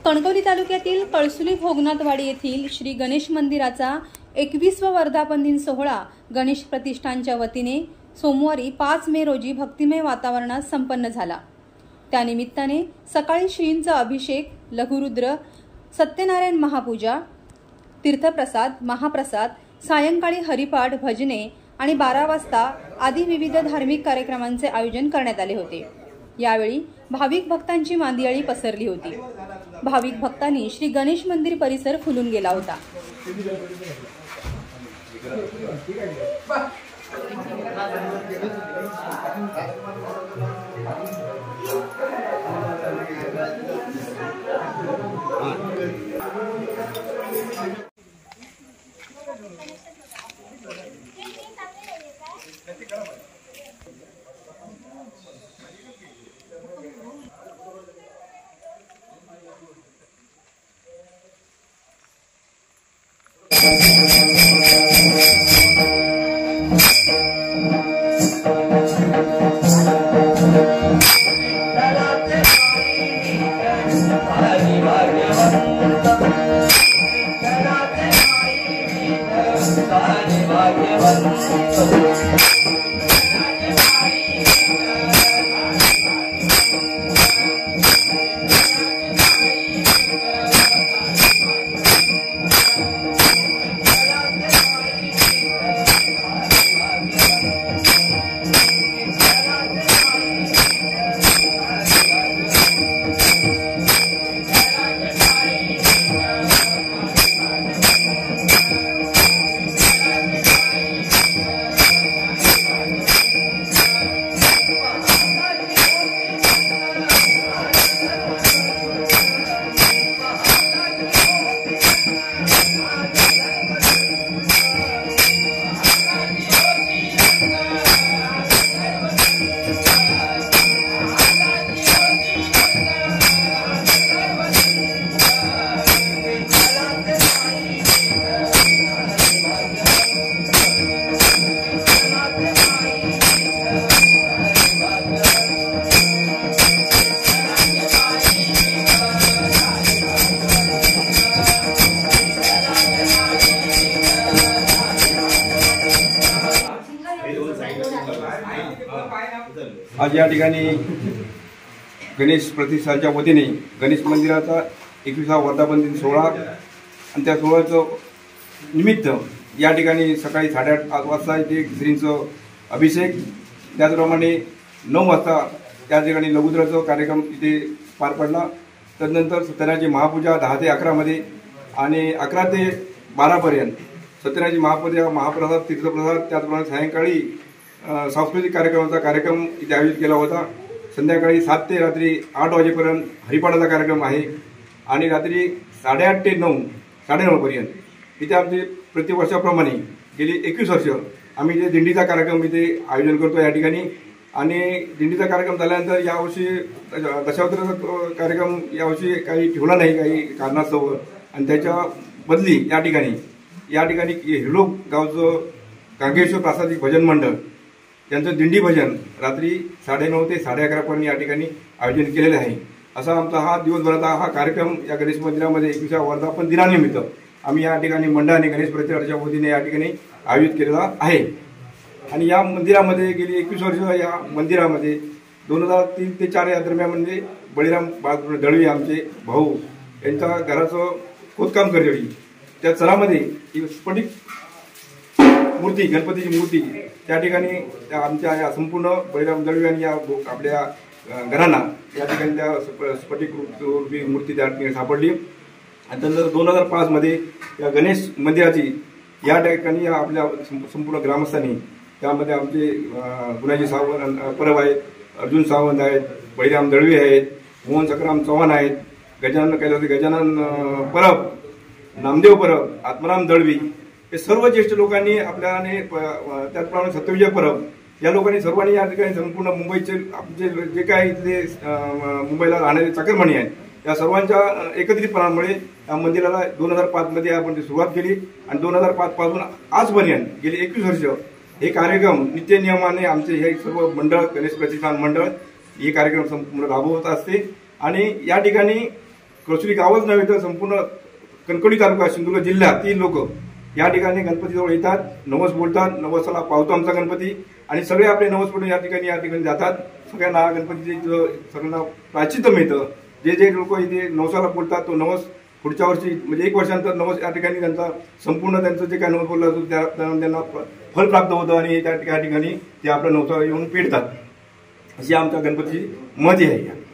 कणकवली तालुक्यातील कळसुली भोगनाथवाडी येथील श्री गणेश मंदिराचा 21वा वर्धापन दिन सोहळा गणेश प्रतिष्ठानच्या वतीने सोमवारी 5 मे रोजी भक्तिमय वातावरणात संपन्न झाला। त्यानिमित्ताने सकाळी श्रींचा अभिषेक, लघुरुद्र, सत्यनारायण महापूजा, तीर्थप्रसाद, महाप्रसाद, सायंकाळी हरिपाठ, भजने आणि 12 वाजता आदी विविध धार्मिक कार्यक्रमांचे आयोजन करण्यात आले होते। यावेळी भाविक भक्तांची मांदियाळी पसरली होती। भाविक भक्तांनी श्री गणेश मंदिर परिसर फुलून गेला होता। आज या ठिकाणी गणेश प्रतिष्ठानच्या वतीने गणेश मंदिराचा 21वा वर्धापन दिन सोहळा आणि त्या सोहळ्याचं निमित्त या ठिकाणी सकाळी 8:30 वाजता इथे श्रींचं अभिषेक, त्याचप्रमाणे 9 वाजता त्या ठिकाणी लघुरुद्राचा कार्यक्रम इथे पार पडला। तदनंतर सत्यनारायणाची महापूजा 10 ते 11 मध्ये आणि 11 ते 12 पर्यंत सत्यनारायणाची महापूजा, महाप्रसाद, तीर्थप्रसाद, त्याचप्रमाणे सायंकाळी सांस्कृतिक कार्यक्रमाचा कार्यक्रम इथे आयोजित केला होता। संध्याकाळी 7 ते रात्री 8 वाजेपर्यंत हरिपाठाचा कार्यक्रम आहे आणि रात्री 8:30 ते 9, 9:30 पर्यंत इथे आमचे प्रतिवर्षाप्रमाणे गेली 21 वर्ष आम्ही इथे दिंडीचा कार्यक्रम इथे आयोजन करतो या ठिकाणी। आणि दिंडीचा कार्यक्रम झाल्यानंतर यावर्षी दशावताराचा कार्यक्रम यावर्षी काही ठेवला नाही काही कारणास्तव, आणि त्याच्या बदली या ठिकाणी हिरलोक गावचं गांगेश्वर प्रासादिक भजन मंडळ यांचं दिंडी भजन रात्री 9:30 ते 11:30 पर्यंत या ठिकाणी आयोजन केलेले आहे। असा आमचा हा दिवसभराचा हा कार्यक्रम या गणेश मंदिरामध्ये 21व्या वर्धापन दिनानिमित्त आम्ही या ठिकाणी मंडळाने गणेश प्रतिष्ठानच्या वतीने या ठिकाणी आयोजित केलेला आहे। आणि या मंदिरामध्ये गेली 21 वर्ष या मंदिरामध्ये 2003 ते 4 या दरम्यान बळीराम दळवी आमचे भाऊ यांच्या घराचं खोदकाम करते, त्या चरामध्ये स्फटिक मूर्ती, गणपतीची मूर्ती त्या ठिकाणी आमच्या या संपूर्ण बळीराम दळवी आणि या आपल्या घरांना या ठिकाणी त्या स्फटिक रूपी मूर्ती त्या ठिकाणी सापडली। आणि त्यानंतर 2005 मध्ये या गणेश मंदिराची या ठिकाणी आपल्या संपूर्ण ग्रामस्थांनी त्यामध्ये आमचे गुणाजी सावंत परब आहेत, अर्जुन सावंत आहेत, बळीराम दळवी आहेत, मोहन संग्राम चव्हाण आहेत, गजानन परब, नामदेव परब, आत्माराम दळवी, हे सर्व ज्येष्ठ लोकांनी आपल्याने, त्याचप्रमाणे सत्यविजय परब या लोकांनी सर्वांनी या ठिकाणी संपूर्ण मुंबईचे आमचे जे काही इथले मुंबईला राहणारे चाकरमानी आहेत या सर्वांच्या एकत्रितपणामुळे या मंदिराला 2005 मध्ये आपण सुरुवात केली आणि 2005 पासून आजपर्यंत गेली 21 वर्ष हे कार्यक्रम नित्य नियमाने आमचे हे सर्व मंडळ, गणेश प्रतिष्ठान मंडळ हे कार्यक्रम संपूर्ण राबवत असते। आणि या ठिकाणी कळसुली गावच नव्हे तर संपूर्ण कणकवली तालुका सिंधुदुर्ग जिल्हा 3 लोक या ठिकाणी गणपतीजवळ येतात, नवस बोलतात, नवसाला पावतो आमचा गणपती आणि सगळे आपले नवस बोलून या ठिकाणी जातात. सगळ्यांना गणपतीचे सगळ्यांना प्रायश्चित्त मिळतं. जे लोक इथे नवसाला बोलतात तो नवस पुढच्या वर्षी म्हणजे 1 वर्षानंतर नवस या ठिकाणी त्यांचा संपूर्ण त्यांचं जे काही नवस बोललं असतो त्यांना फल प्राप्त होतं आणि त्या ठिकाणी ते आपलं नवसा येऊन पेटतात. अशी आमच्या गणपतीची मजा आहे.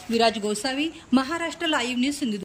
Viraj Gosavi, Maharashtra live news, Sindhudurg.